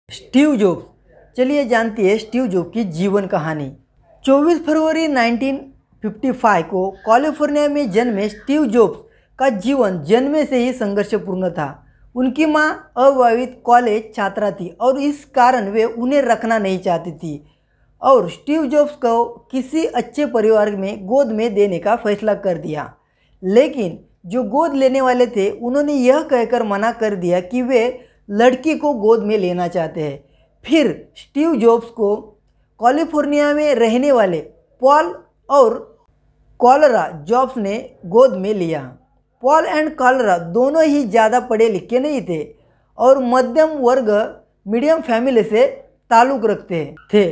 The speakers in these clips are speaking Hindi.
स्टीव जॉब्स, चलिए जानती है स्टीव जॉब्स की जीवन कहानी। 24 फरवरी 1955 को कैलिफोर्निया में जन्मे स्टीव जॉब्स का जीवन जन्मे से ही संघर्षपूर्ण था। उनकी मां अविवाहित कॉलेज छात्रा थी और इस कारण वे उन्हें रखना नहीं चाहती थी और स्टीव जॉब्स को किसी अच्छे परिवार में गोद में देने का फैसला कर दिया। लेकिन जो गोद लेने वाले थे उन्होंने यह कहकर मना कर दिया कि वे लड़की को गोद में लेना चाहते हैं। फिर स्टीव जॉब्स को कैलिफोर्निया में रहने वाले पॉल और कॉलरा जॉब्स ने गोद में लिया। पॉल एंड कॉलरा दोनों ही ज़्यादा पढ़े लिखे नहीं थे और मध्यम वर्ग मीडियम फैमिली से ताल्लुक़ रखते थे।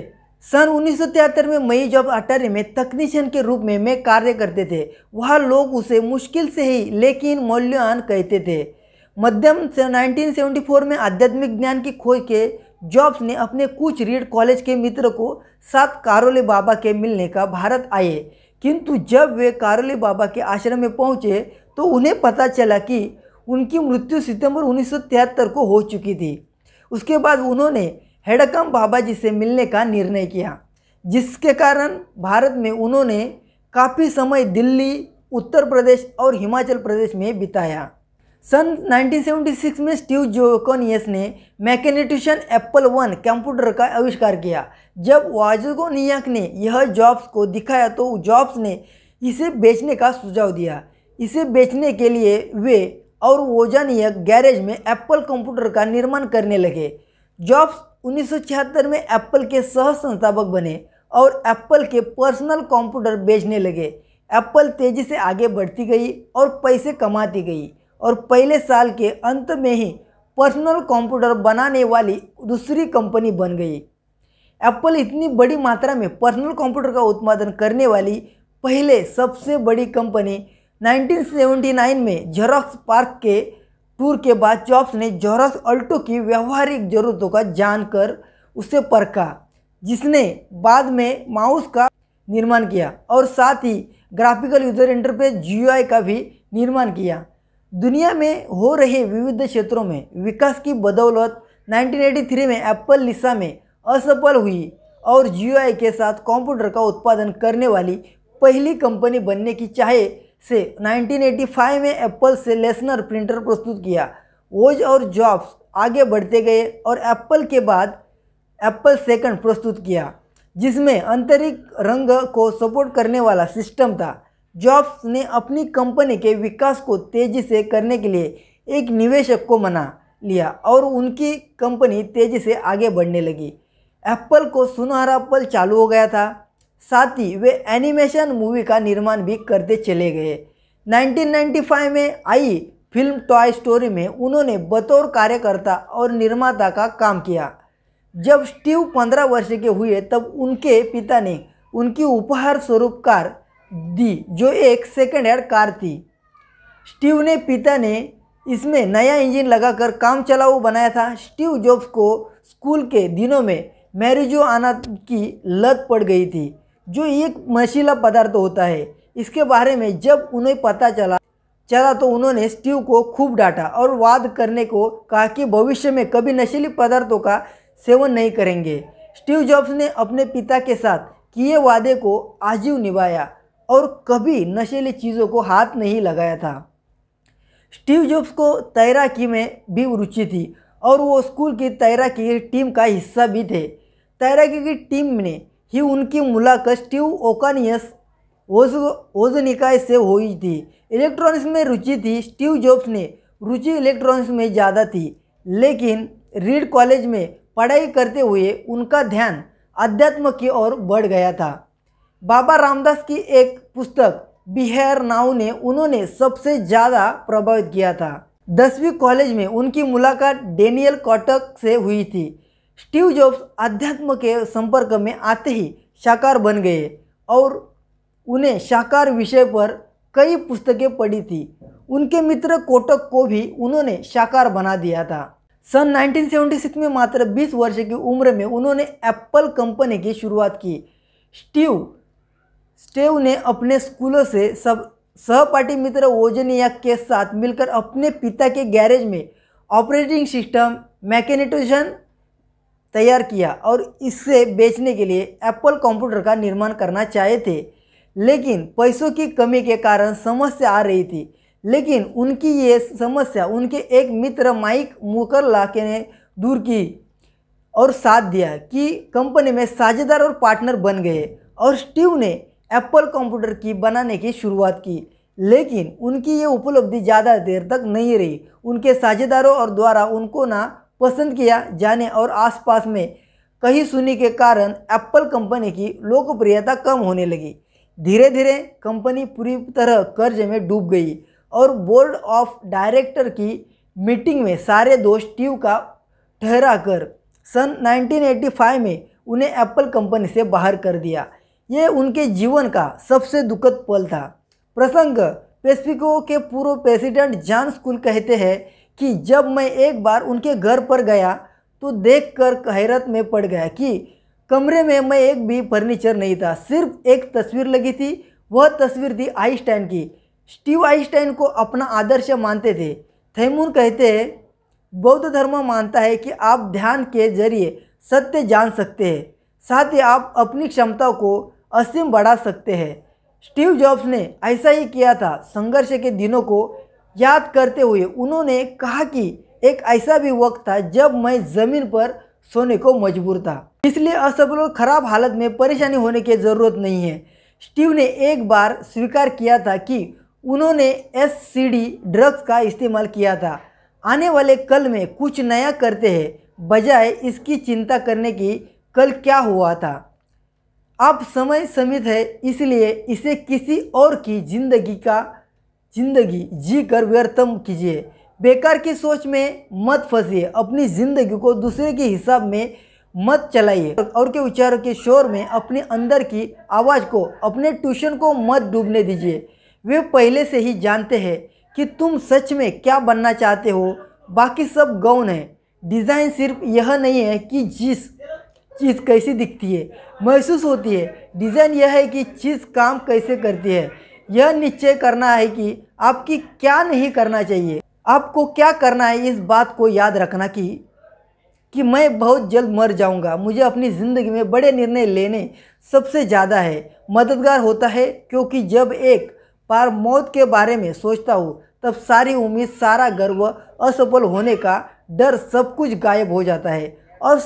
सन 1973 में मई जॉब अटारी में तकनीशियन के रूप में कार्य करते थे। वहाँ लोग उसे मुश्किल से ही लेकिन मूल्यवान कहते थे। मध्यम से 1974 में आध्यात्मिक ज्ञान की खोज के जॉब्स ने अपने कुछ रीड कॉलेज के मित्र को साथ कारोली बाबा के मिलने का भारत आए, किंतु जब वे कारोली बाबा के आश्रम में पहुंचे तो उन्हें पता चला कि उनकी मृत्यु सितंबर 1973 को हो चुकी थी। उसके बाद उन्होंने हेडकम बाबा जी से मिलने का निर्णय किया, जिसके कारण भारत में उन्होंने काफ़ी समय दिल्ली, उत्तर प्रदेश और हिमाचल प्रदेश में बिताया। सन 1976 में स्टीव जोकोनियस ने मैकेनेटिशन एप्पल I कंप्यूटर का आविष्कार किया। जब वाजोनियाक ने यह जॉब्स को दिखाया तो जॉब्स ने इसे बेचने का सुझाव दिया। इसे बेचने के लिए वे और वोजानियाक गैरेज में एप्पल कंप्यूटर का निर्माण करने लगे। जॉब्स 1976 में एप्पल के सह संस्थापक बने और एप्पल के पर्सनल कंप्यूटर बेचने लगे। एप्पल तेज़ी से आगे बढ़ती गई और पैसे कमाती गई और पहले साल के अंत में ही पर्सनल कंप्यूटर बनाने वाली दूसरी कंपनी बन गई। एप्पल इतनी बड़ी मात्रा में पर्सनल कंप्यूटर का उत्पादन करने वाली पहले सबसे बड़ी कंपनी 1979 में जेरॉक्स पार्क के टूर के बाद जॉब्स ने जेरॉक्स अल्टो की व्यावहारिक ज़रूरतों का जानकर उसे परखा, जिसने बाद में माउस का निर्माण किया और साथ ही ग्राफिकल यूजर इंटरफेस GUI का भी निर्माण किया। दुनिया में हो रहे विविध क्षेत्रों में विकास की बदौलत 1983 में एप्पल लिसा में असफल हुई और GUI के साथ कंप्यूटर का उत्पादन करने वाली पहली कंपनी बनने की चाह से 1985 में एप्पल से लेसनर प्रिंटर प्रस्तुत किया। वोज और जॉब्स आगे बढ़ते गए और एप्पल के बाद एप्पल सेकंड प्रस्तुत किया, जिसमें आंतरिक रंग को सपोर्ट करने वाला सिस्टम था। जॉब्स ने अपनी कंपनी के विकास को तेज़ी से करने के लिए एक निवेशक को मना लिया और उनकी कंपनी तेज़ी से आगे बढ़ने लगी। एप्पल को सुनहरा पल चालू हो गया था। साथ ही वे एनिमेशन मूवी का निर्माण भी करते चले गए। 1995 में आई फिल्म टॉय स्टोरी में उन्होंने बतौर कार्यकर्ता और निर्माता का काम किया। जब स्टीव 15 वर्ष के हुए तब उनके पिता ने उनकी उपहार स्वरूप कार दी, जो एक सेकंड हैंड कार थी। स्टीव ने पिता ने इसमें नया इंजन लगाकर काम चलाऊ बनाया था। स्टीव जॉब्स को स्कूल के दिनों में मैरिजुआना की लत पड़ गई थी, जो एक नशीला पदार्थ होता है। इसके बारे में जब उन्हें पता चला तो उन्होंने स्टीव को खूब डांटा और वाद करने को कहा कि भविष्य में कभी नशीली पदार्थों का सेवन नहीं करेंगे। स्टीव जॉब्स ने अपने पिता के साथ किए वादे को आजीव निभाया और कभी नशीली चीज़ों को हाथ नहीं लगाया था। स्टीव जॉब्स को तैराकी में भी रुचि थी और वो स्कूल की तैराकी टीम का हिस्सा भी थे। तैराकी की टीम ने ही उनकी मुलाकात स्टीव ओकानियस वोजनियाक से हुई थी। इलेक्ट्रॉनिक्स में रुचि थी। स्टीव जॉब्स ने रुचि इलेक्ट्रॉनिक्स में ज़्यादा थी, लेकिन रीड कॉलेज में पढ़ाई करते हुए उनका ध्यान अध्यात्म की ओर बढ़ गया था। बाबा रामदास की एक पुस्तक बिहार नाउ ने उन्होंने सबसे ज़्यादा प्रभावित किया था। 10वीं कॉलेज में उनकी मुलाकात डेनियल कॉटक से हुई थी। स्टीव जॉब्स अध्यात्म के संपर्क में आते ही शाकार बन गए और उन्हें शाकार विषय पर कई पुस्तकें पढ़ी थी। उनके मित्र कोटक को भी उन्होंने शाकार बना दिया था। सन 1976 में मात्र 20 वर्ष की उम्र में उन्होंने एप्पल कंपनी की शुरुआत की। स्टीव ने अपने स्कूलों से सहपाठी मित्र वोजनियाक के साथ मिलकर अपने पिता के गैरेज में ऑपरेटिंग सिस्टम, मैकेनेटिशन तैयार किया और इसे बेचने के लिए एप्पल कंप्यूटर का निर्माण करना चाहे थे, लेकिन पैसों की कमी के कारण समस्या आ रही थी। लेकिन उनकी ये समस्या उनके एक मित्र माइक मुकरलाके ने दूर की और साथ दिया कि कंपनी में साझेदार और पार्टनर बन गए और स्टीव ने एप्पल कंप्यूटर की बनाने की शुरुआत की। लेकिन उनकी ये उपलब्धि ज़्यादा देर तक नहीं रही। उनके साझेदारों और द्वारा उनको ना पसंद किया जाने और आसपास में कहीं सुनी के कारण एप्पल कंपनी की लोकप्रियता कम होने लगी। धीरे धीरे कंपनी पूरी तरह कर्ज में डूब गई और बोर्ड ऑफ डायरेक्टर की मीटिंग में सारे दोष स्टीव का ठहराकर सन 1985 में उन्हें एप्पल कंपनी से बाहर कर दिया। ये उनके जीवन का सबसे दुखद पल था। प्रसंग पेसिफिको के पूर्व प्रेसिडेंट जॉन स्कूल कहते हैं कि जब मैं एक बार उनके घर पर गया तो देखकर हैरत में पड़ गया कि कमरे में मैं एक भी फर्नीचर नहीं था, सिर्फ एक तस्वीर लगी थी। वह तस्वीर थी आइंस्टाइन की। स्टीव आइंस्टाइन को अपना आदर्श मानते थे। थैमूर कहते हैं, बौद्ध धर्म मानता है कि आप ध्यान के जरिए सत्य जान सकते हैं, साथ ही आप अपनी क्षमता को असीम बढ़ा सकते हैं। स्टीव जॉब्स ने ऐसा ही किया था। संघर्ष के दिनों को याद करते हुए उन्होंने कहा कि एक ऐसा भी वक्त था जब मैं ज़मीन पर सोने को मजबूर था, इसलिए असफल और ख़राब हालत में परेशानी होने की ज़रूरत नहीं है। स्टीव ने एक बार स्वीकार किया था कि उन्होंने एससीडी ड्रग्स का इस्तेमाल किया था। आने वाले कल में कुछ नया करते हैं, बजाय इसकी चिंता करने की कल क्या हुआ था। अब समय सीमित है, इसलिए इसे किसी और की जिंदगी जी कर व्यर्थ कीजिए। बेकार की सोच में मत फंसिए। अपनी ज़िंदगी को दूसरे के हिसाब में मत चलाइए और के विचारों के शोर में अपने अंदर की आवाज़ को, अपने ट्यूशन को मत डूबने दीजिए। वे पहले से ही जानते हैं कि तुम सच में क्या बनना चाहते हो, बाकी सब गौण है। डिज़ाइन सिर्फ यह नहीं है कि जिस चीज़ कैसी दिखती है, महसूस होती है। डिज़ाइन यह है कि चीज़ काम कैसे करती है। यह निश्चय करना है कि आपकी क्या नहीं करना चाहिए, आपको क्या करना है। इस बात को याद रखना कि मैं बहुत जल्द मर जाऊंगा। मुझे अपनी ज़िंदगी में बड़े निर्णय लेने सबसे ज़्यादा है मददगार होता है, क्योंकि जब एक बार मौत के बारे में सोचता हूँ तब सारी उम्मीद, सारा गर्व, असफल होने का डर, सब कुछ गायब हो जाता है और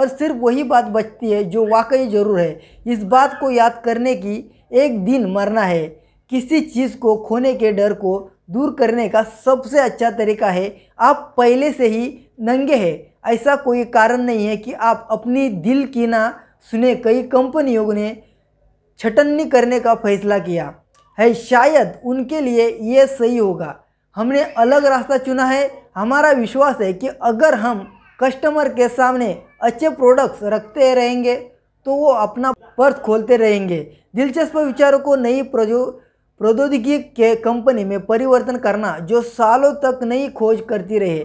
सिर्फ वही बात बचती है जो वाकई ज़रूर है। इस बात को याद करने की एक दिन मरना है। किसी चीज़ को खोने के डर को दूर करने का सबसे अच्छा तरीका है आप पहले से ही नंगे हैं। ऐसा कोई कारण नहीं है कि आप अपनी दिल की ना सुने। कई कंपनियों ने छटनी करने का फैसला किया है, शायद उनके लिए ये सही होगा। हमने अलग रास्ता चुना है। हमारा विश्वास है कि अगर हम कस्टमर के सामने अच्छे प्रोडक्ट्स रखते रहेंगे तो वो अपना पर्स खोलते रहेंगे। दिलचस्प विचारों को नई प्रौद्योगिकी के कंपनी में परिवर्तन करना जो सालों तक नई खोज करती रहे,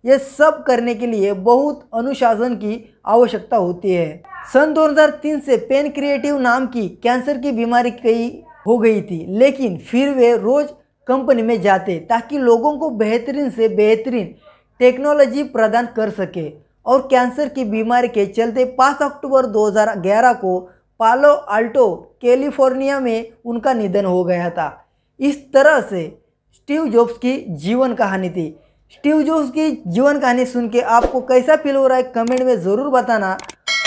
ये सब करने के लिए बहुत अनुशासन की आवश्यकता होती है। सन 2003 से पेन क्रिएटिव नाम की कैंसर की बीमारी हो गई थी, लेकिन फिर वे रोज़ कंपनी में जाते ताकि लोगों को बेहतरीन से बेहतरीन टेक्नोलॉजी प्रदान कर सके। और कैंसर की बीमारी के चलते 5 अक्टूबर 2011 को पालो आल्टो कैलिफोर्निया में उनका निधन हो गया था। इस तरह से स्टीव जॉब्स की जीवन कहानी थी। स्टीव जॉब्स की जीवन कहानी सुन के आपको कैसा फील हो रहा है कमेंट में ज़रूर बताना,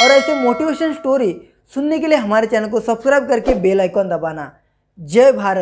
और ऐसे मोटिवेशन स्टोरी सुनने के लिए हमारे चैनल को सब्सक्राइब करके बेल आइकॉन दबाना। जय भारत।